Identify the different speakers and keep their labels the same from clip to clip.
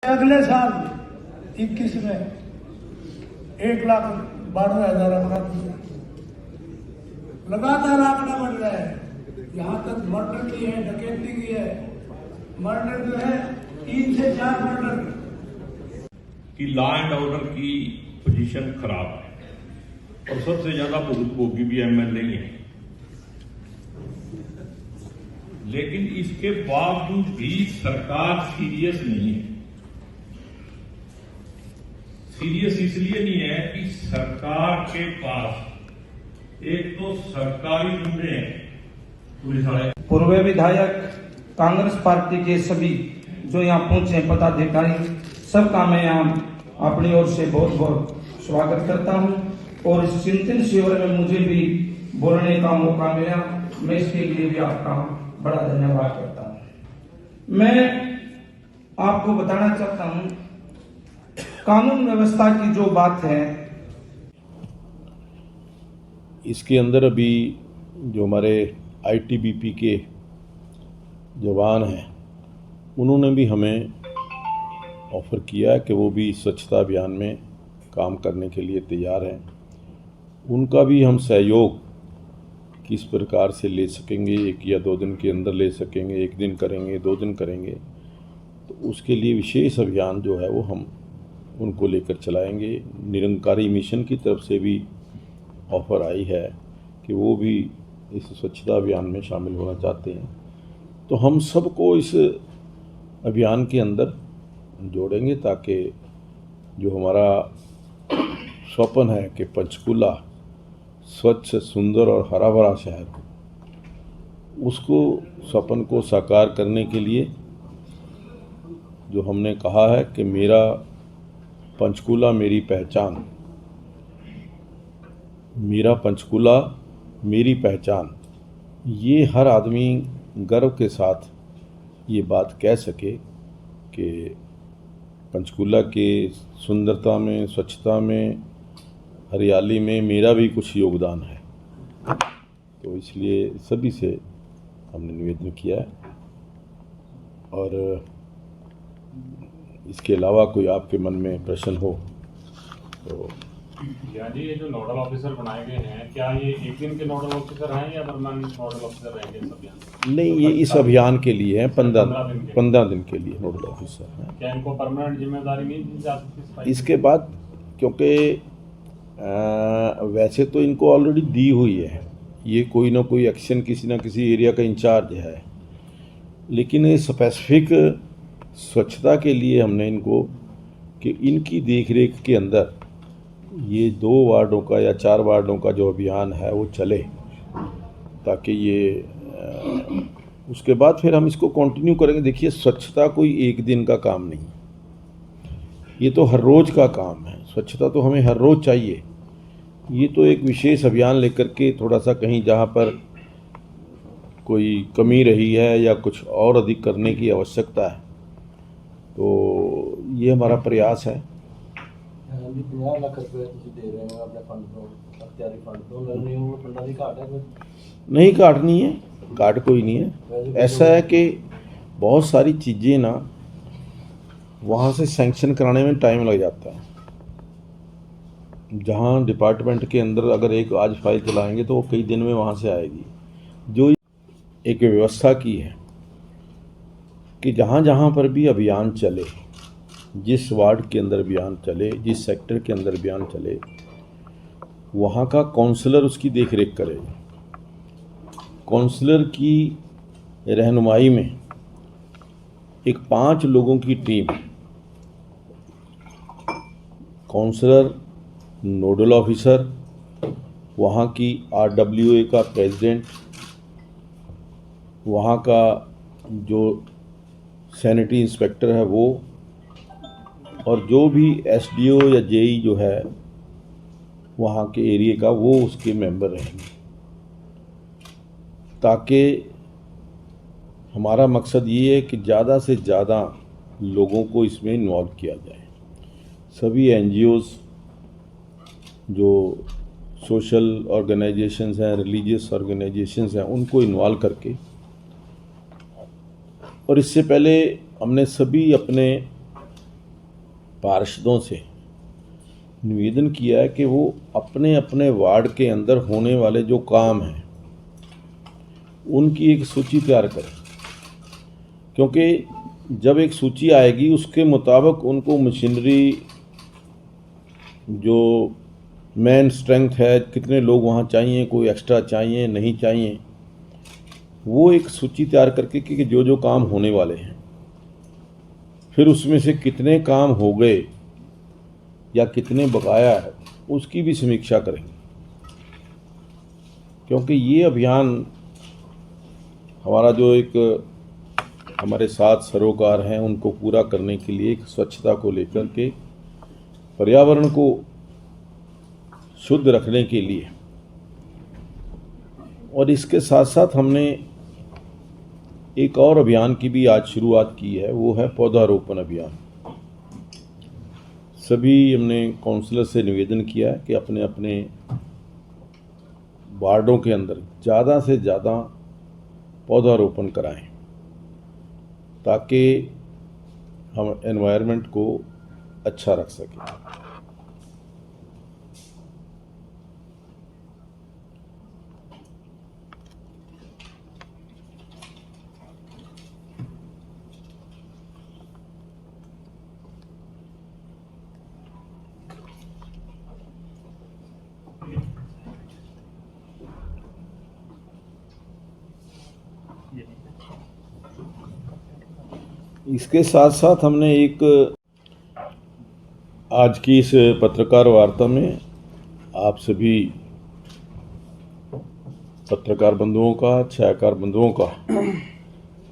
Speaker 1: अगले साल 21 में 1,12,000 अपराधी लगातार आंकड़ा बढ़ रहा है। यहाँ तक मर्डर की है, डकैती की है। मर्डर जो है 3 से 4 मर्डर
Speaker 2: कि लॉ एंड ऑर्डर की पोजीशन खराब है और सबसे ज्यादा भोगी भी एमएलए ही है। लेकिन इसके बावजूद भी सरकार सीरियस नहीं है। सीरियस इसलिए नहीं है कि सरकार के पास एक तो सरकारी गुंडे हैं, पुलिस वाले।
Speaker 3: पूर्व विधायक कांग्रेस पार्टी के सभी जो यहाँ पहुंचे पदाधिकारी सबका मैं यहाँ अपनी ओर से बहुत बहुत स्वागत करता हूँ। और इस चिंतन शिविर में मुझे भी बोलने का मौका मिला, मैं इसके लिए भी आपका बड़ा धन्यवाद करता हूँ। मैं आपको बताना चाहता हूँ कानून व्यवस्था की जो बात है,
Speaker 4: इसके अंदर अभी जो हमारे आईटीबीपी के जवान हैं उन्होंने भी हमें ऑफ़र किया है कि वो भी स्वच्छता अभियान में काम करने के लिए तैयार हैं। उनका भी हम सहयोग किस प्रकार से ले सकेंगे, 1 या 2 दिन के अंदर ले सकेंगे, 1 दिन करेंगे, 2 दिन करेंगे, तो उसके लिए विशेष अभियान जो है वो हम उनको लेकर चलाएंगे। निरंकारी मिशन की तरफ से भी ऑफ़र आई है कि वो भी इस स्वच्छता अभियान में शामिल होना चाहते हैं। तो हम सबको इस अभियान के अंदर जोड़ेंगे ताकि जो हमारा स्वप्न है कि पंचकूला स्वच्छ, सुंदर और हरा भरा शहर हो, उसको स्वप्न को साकार करने के लिए जो हमने कहा है कि मेरा पंचकूला मेरी पहचान, मेरा पंचकूला मेरी पहचान, ये हर आदमी गर्व के साथ ये बात कह सके कि पंचकूला के सुंदरता में, स्वच्छता में, हरियाली में मेरा भी कुछ योगदान है। तो इसलिए सभी से हमने निवेदन किया है। और इसके अलावा कोई आपके मन में प्रश्न हो तो।
Speaker 5: जी, ये जो नोडल ऑफिसर बनाए गए हैं, क्या ये 1 दिन के नोडल ऑफिसर हैं या परमानेंट नोडल ऑफिसर रहेंगे इस अभियान?
Speaker 4: नहीं, ये इस अभियान के लिए हैं, 15 दिन के लिए नोडल ऑफिसर हैं।
Speaker 5: क्या इनको परमानेंट जिम्मेदारी नहीं दी जा सकती
Speaker 4: इसके बाद? क्योंकि वैसे तो इनको ऑलरेडी दी हुई है, ये कोई ना कोई एक्शन किसी न किसी एरिया का इंचार्ज है, लेकिन ये स्पेसिफिक स्वच्छता के लिए हमने इनको कि इनकी देखरेख के अंदर ये 2 वार्डों का या 4 वार्डों का जो अभियान है वो चले, ताकि ये उसके बाद फिर हम इसको कंटिन्यू करेंगे। देखिए, स्वच्छता कोई 1 दिन का काम नहीं, ये तो हर रोज़ का काम है। स्वच्छता तो हमें हर रोज़ चाहिए। ये तो एक विशेष अभियान लेकर के थोड़ा सा कहीं जहाँ पर कोई कमी रही है या कुछ और अधिक करने की आवश्यकता है, तो ये हमारा प्रयास है।
Speaker 6: 50 ਲੱਖ रुपये दे रहे हैं अपने फंड को, अख्तियारी फंड तो फंडा की घाट है कोई?
Speaker 4: नहीं, घाट नहीं है, घाट कोई नहीं है। ऐसा है कि बहुत सारी चीज़ें ना वहाँ से सैंक्शन कराने में टाइम लग जाता है। जहाँ डिपार्टमेंट के अंदर अगर एक आज फाइल चलाएंगे तो वो कई दिन में वहाँ से आएगी। जो एक व्यवस्था की है कि जहाँ जहाँ पर भी अभियान चले, जिस वार्ड के अंदर अभियान चले, जिस सेक्टर के अंदर अभियान चले, वहाँ का काउंसलर उसकी देखरेख करेगा। काउंसलर की रहनुमाई में एक 5 लोगों की टीम, काउंसलर, नोडल ऑफिसर, वहाँ की RWA का प्रेसिडेंट, वहाँ का जो सैनिटरी इंस्पेक्टर है वो, और जो भी SDO या JE जो है वहाँ के एरिया का, वो उसके मेंबर रहेंगे, ताकि हमारा मकसद ये है कि ज़्यादा से ज़्यादा लोगों को इसमें इन्वॉल्व किया जाए। सभी NGOs जो सोशल ऑर्गेनाइजेशंस हैं, रिलीजियस ऑर्गेनाइजेशंस हैं, उनको इन्वॉल्व करके, और इससे पहले हमने सभी अपने पार्षदों से निवेदन किया है कि वो अपने अपने वार्ड के अंदर होने वाले जो काम हैं उनकी एक सूची तैयार करें, क्योंकि जब एक सूची आएगी उसके मुताबिक उनको मशीनरी, जो मैन स्ट्रेंथ है, कितने लोग वहाँ चाहिए, कोई एक्स्ट्रा चाहिए नहीं चाहिए, वो एक सूची तैयार करके कि जो जो काम होने वाले हैं, फिर उसमें से कितने काम हो गए या कितने बकाया है उसकी भी समीक्षा करेंगे। क्योंकि ये अभियान हमारा जो एक हमारे साथ सरोकार हैं उनको पूरा करने के लिए, एक स्वच्छता को लेकर के, पर्यावरण को शुद्ध रखने के लिए, और इसके साथ साथ हमने एक और अभियान की भी आज शुरुआत की है, वो है पौधारोपण अभियान। सभी हमने काउंसलर से निवेदन किया है कि अपने अपने वार्डों के अंदर ज़्यादा से ज़्यादा पौधारोपण कराएं, ताकि हम एनवायरनमेंट को अच्छा रख सकें। इसके साथ साथ हमने एक आज की इस पत्रकार वार्ता में आप सभी पत्रकार बंधुओं का, छायाकार बंधुओं का,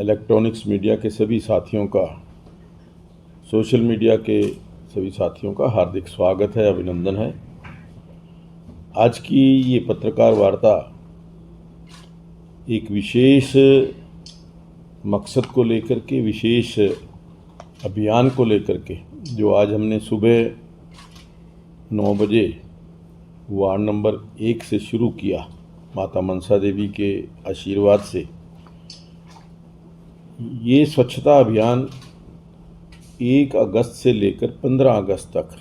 Speaker 4: इलेक्ट्रॉनिक्स मीडिया के सभी साथियों का, सोशल मीडिया के सभी साथियों का हार्दिक स्वागत है, अभिनंदन है। आज की ये पत्रकार वार्ता एक विशेष मकसद को लेकर के, विशेष अभियान को लेकर के, जो आज हमने सुबह 9 बजे वार्ड नंबर 1 से शुरू किया, माता मनसा देवी के आशीर्वाद से। ये स्वच्छता अभियान 1 अगस्त से लेकर 15 अगस्त तक,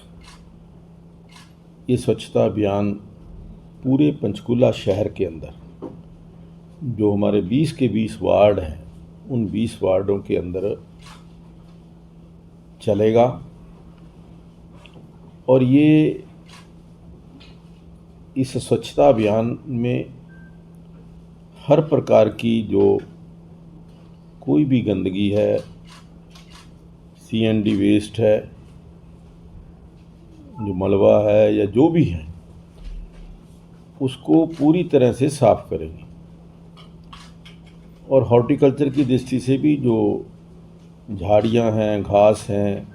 Speaker 4: ये स्वच्छता अभियान पूरे पंचकूला शहर के अंदर जो हमारे 20 के 20 वार्ड हैं, उन 20 वार्डों के अंदर चलेगा। और ये इस स्वच्छता अभियान में हर प्रकार की जो कोई भी गंदगी है, CND वेस्ट है, जो मलबा है या जो भी है, उसको पूरी तरह से साफ करेंगे। और हॉर्टिकल्चर की दृष्टि से भी जो झाड़ियां हैं, घास हैं,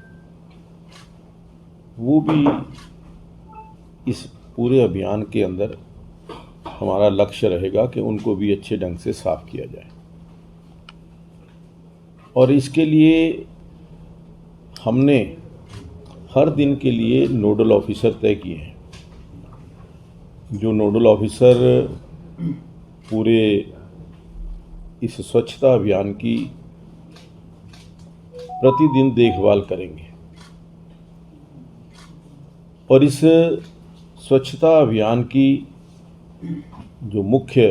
Speaker 4: वो भी इस पूरे अभियान के अंदर हमारा लक्ष्य रहेगा कि उनको भी अच्छे ढंग से साफ किया जाए। और इसके लिए हमने हर दिन के लिए नोडल ऑफिसर तय किए हैं। जो नोडल ऑफिसर पूरे इस स्वच्छता अभियान की प्रतिदिन देखभाल करेंगे। और इस स्वच्छता अभियान की जो मुख्य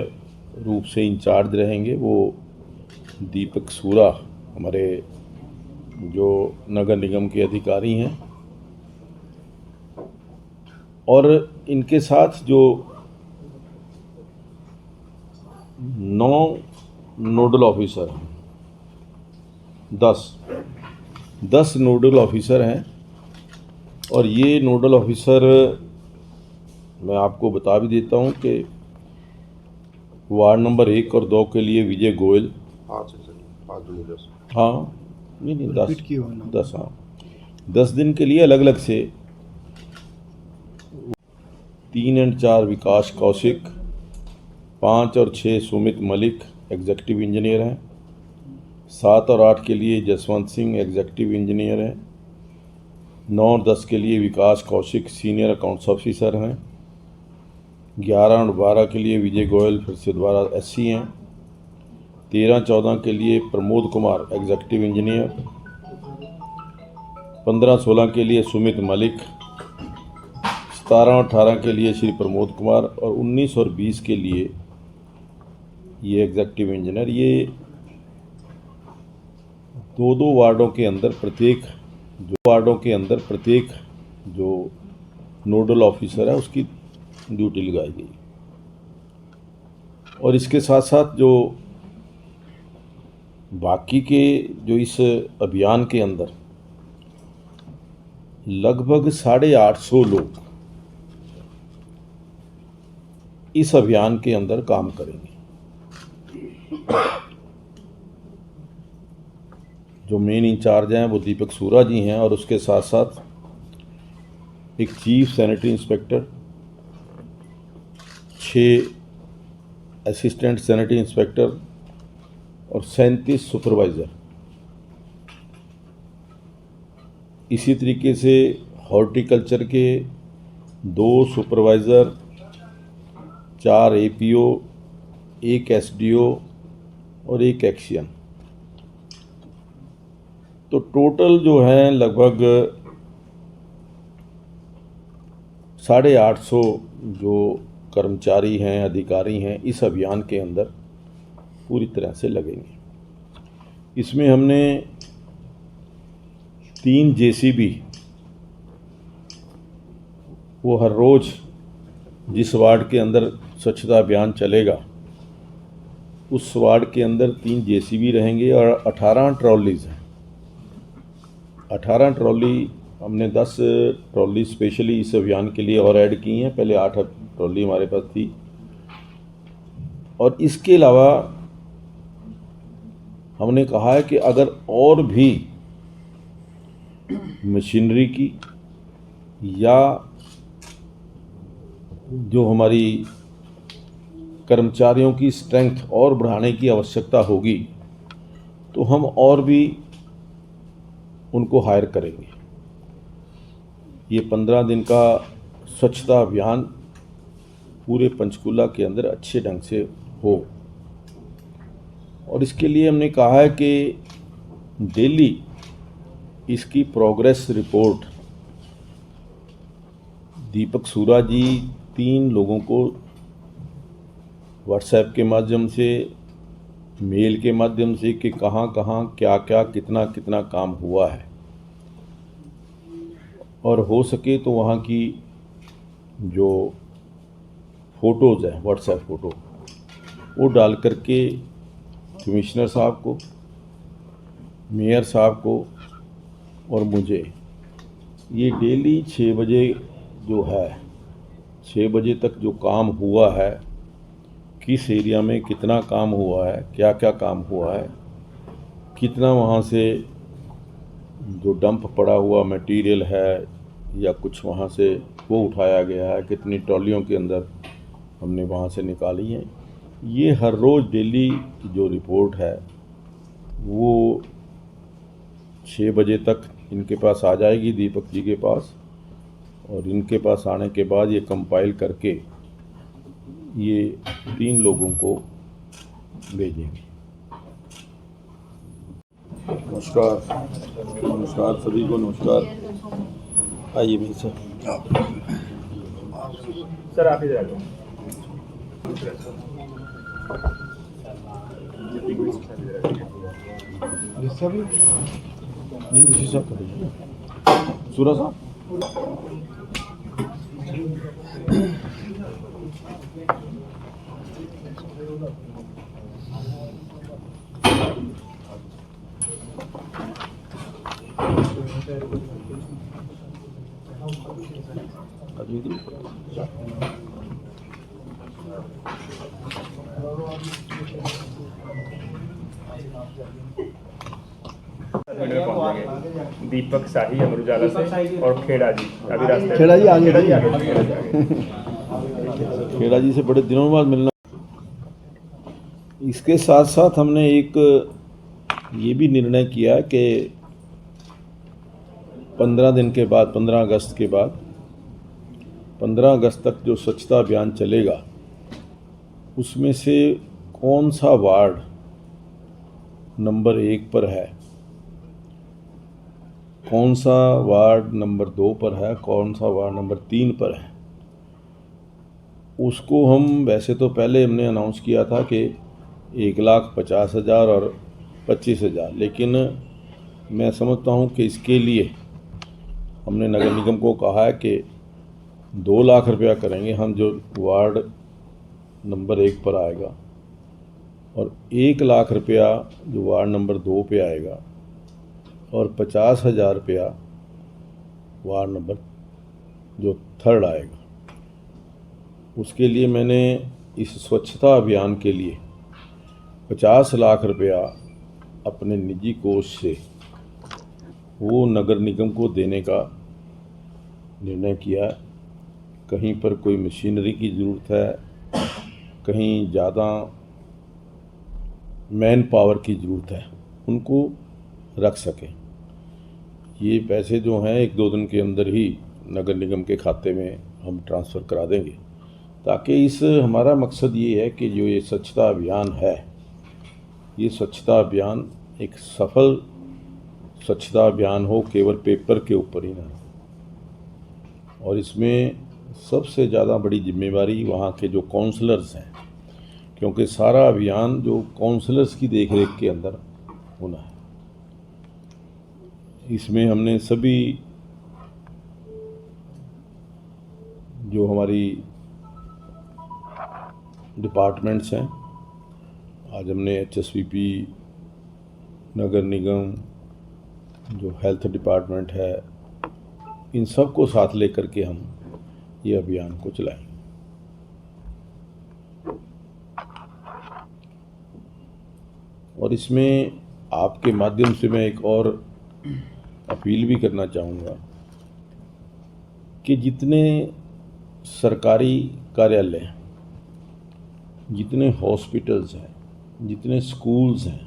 Speaker 4: रूप से इंचार्ज रहेंगे वो दीपक सूरा, हमारे जो नगर निगम के अधिकारी हैं। और इनके साथ जो 9 नोडल ऑफिसर हैं, 10 नोडल ऑफिसर हैं। और ये नोडल ऑफिसर मैं आपको बता भी देता हूँ कि वार्ड नंबर 1 और 2 के लिए विजय गोयल,
Speaker 7: 5
Speaker 4: हाँ नहीं 10 हाँ 10 दिन के लिए अलग अलग से। 3 और 4 विकास कौशिक, 5 और 6 सुमित मलिक एग्जीक्यूटिव इंजीनियर हैं। 7 और 8 के लिए जसवंत सिंह एग्जीक्यूटिव इंजीनियर हैं। 9 और 10 के लिए विकास कौशिक सीनियर अकाउंट्स ऑफिसर हैं। 11 और 12 के लिए विजय गोयल फिर से दोबारा SC हैं। 13-14 के लिए प्रमोद कुमार एग्जीक्यूटिव इंजीनियर। 15-16 के लिए सुमित मलिक, 17-18 के लिए श्री प्रमोद कुमार और 19 और 20 के लिए ये एग्जीक्यूटिव इंजीनियर। ये 2-2 वार्डों के अंदर प्रत्येक जो नोडल ऑफिसर है उसकी ड्यूटी लगाई गई। और इसके साथ साथ जो बाकी के जो इस अभियान के अंदर लगभग 850 लोग इस अभियान के अंदर काम करेंगे। जो मेन इंचार्ज हैं वो दीपक सूरा जी हैं और उसके साथ साथ एक chief sanitary inspector, 6 assistant sanitary inspector और 37 सुपरवाइज़र। इसी तरीके से हॉर्टिकल्चर के 2 सुपरवाइज़र, 4 APO, 1 SDO और 1 एक्शियन। तो टोटल जो है लगभग 850 जो कर्मचारी हैं, अधिकारी हैं, इस अभियान के अंदर पूरी तरह से लगेंगे। इसमें हमने 3 JCB वो हर रोज़ जिस वार्ड के अंदर स्वच्छता अभियान चलेगा उस वार्ड के अंदर 3 JCB रहेंगे और 18 ट्रॉलीज़ हैं। 18 ट्रॉली हमने 10 ट्रॉली स्पेशली इस अभियान के लिए और ऐड की हैं। पहले 8 ट्रॉली हमारे पास थी। और इसके अलावा हमने कहा है कि अगर और भी मशीनरी की या जो हमारी कर्मचारियों की स्ट्रेंथ और बढ़ाने की आवश्यकता होगी तो हम और भी उनको हायर करेंगे। ये 15 दिन का स्वच्छता अभियान पूरे पंचकूला के अंदर अच्छे ढंग से हो। और इसके लिए हमने कहा है कि डेली इसकी प्रोग्रेस रिपोर्ट दीपक सूरा जी 3 लोगों को व्हाट्सएप के माध्यम से, मेल के माध्यम से कि कहाँ कहाँ क्या क्या कितना कितना काम हुआ है, और हो सके तो वहाँ की जो फ़ोटोज़ हैं व्हाट्सएप फ़ोटो वो डाल करके कमिश्नर साहब को, मेयर साहब को और मुझे ये डेली 6 बजे जो है 6 बजे तक जो काम हुआ है, किस एरिया में कितना काम हुआ है, क्या क्या काम हुआ है, कितना वहाँ से जो डंप पड़ा हुआ मटेरियल है या कुछ वहाँ से वो उठाया गया है, कितनी ट्रॉलियों के अंदर हमने वहाँ से निकाली हैं, ये हर रोज़ डेली की जो रिपोर्ट है वो 6 बजे तक इनके पास आ जाएगी, दीपक जी के पास। और इनके पास आने के बाद ये कंपाइल करके ये 3 लोगों को भेजेंगे। नमस्कार, नमस्कार सभी को, नमस्कार। आइए मेरे से
Speaker 8: सर, आप इधर आ जाओ।
Speaker 4: नहीं किसी साहब करेंगे, सूरा साहब।
Speaker 8: दीपक शाही अमर उजाला से और खेड़ा जी अभी रास्ते।
Speaker 6: खेड़ा जी आगे,
Speaker 4: खेड़ा जी से बड़े दिनों बाद मिलना। इसके साथ साथ हमने एक ये भी निर्णय किया कि 15 दिन के बाद, 15 अगस्त के बाद 15 अगस्त तक जो स्वच्छता अभियान चलेगा उसमें से कौन सा वार्ड नंबर 1 पर है कौन सा वार्ड नंबर 2 पर है, कौन सा वार्ड नंबर 3 पर है, उसको हम वैसे तो पहले हमने अनाउंस किया था कि 1,50,000 और 25,000, लेकिन मैं समझता हूँ कि इसके लिए हमने नगर निगम को कहा है कि 2 लाख रुपया करेंगे हम, जो वार्ड नंबर 1 पर आएगा, और 1 लाख रुपया जो वार्ड नंबर 2 पे आएगा, और 50,000 रुपया वार्ड नंबर जो 3rd आएगा। उसके लिए मैंने इस स्वच्छता अभियान के लिए 50 लाख रुपया अपने निजी कोष से वो नगर निगम को देने का निर्णय किया है। कहीं पर कोई मशीनरी की ज़रूरत है, कहीं ज़्यादा मैन पावर की ज़रूरत है, उनको रख सकें। ये पैसे जो हैं 1-2 दिन के अंदर ही नगर निगम के खाते में हम ट्रांसफ़र करा देंगे, ताकि इस हमारा मकसद ये है कि जो ये स्वच्छता अभियान है, ये स्वच्छता अभियान एक सफल स्वच्छता अभियान हो, केवल पेपर के ऊपर ही ना। और इसमें सबसे ज़्यादा बड़ी जिम्मेवारी वहाँ के जो काउंसलर्स हैं, क्योंकि सारा अभियान जो काउंसलर्स की देखरेख के अंदर होना है। इसमें हमने सभी जो हमारी डिपार्टमेंट्स हैं, आज हमने HSVP, नगर निगम, जो हेल्थ डिपार्टमेंट है, इन सब को साथ लेकर के हम ये अभियान को चलाएं। और इसमें आपके माध्यम से मैं एक और अपील भी करना चाहूँगा कि जितने सरकारी कार्यालय हैं, जितने हॉस्पिटल्स हैं, जितने स्कूल्स हैं,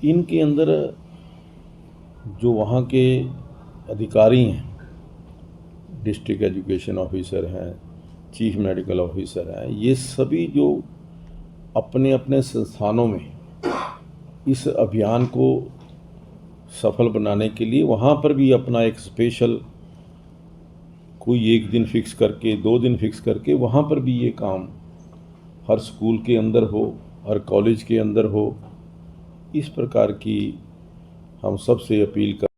Speaker 4: इनके अंदर जो वहाँ के अधिकारी हैं, डिस्ट्रिक्ट एजुकेशन ऑफिसर हैं, चीफ मेडिकल ऑफिसर हैं, ये सभी जो अपने अपने संस्थानों में इस अभियान को सफल बनाने के लिए वहाँ पर भी अपना एक स्पेशल कोई 1 दिन फिक्स करके, 2 दिन फिक्स करके वहाँ पर भी ये काम हर स्कूल के अंदर हो, हर कॉलेज के अंदर हो, इस प्रकार की हम सबसे अपील कर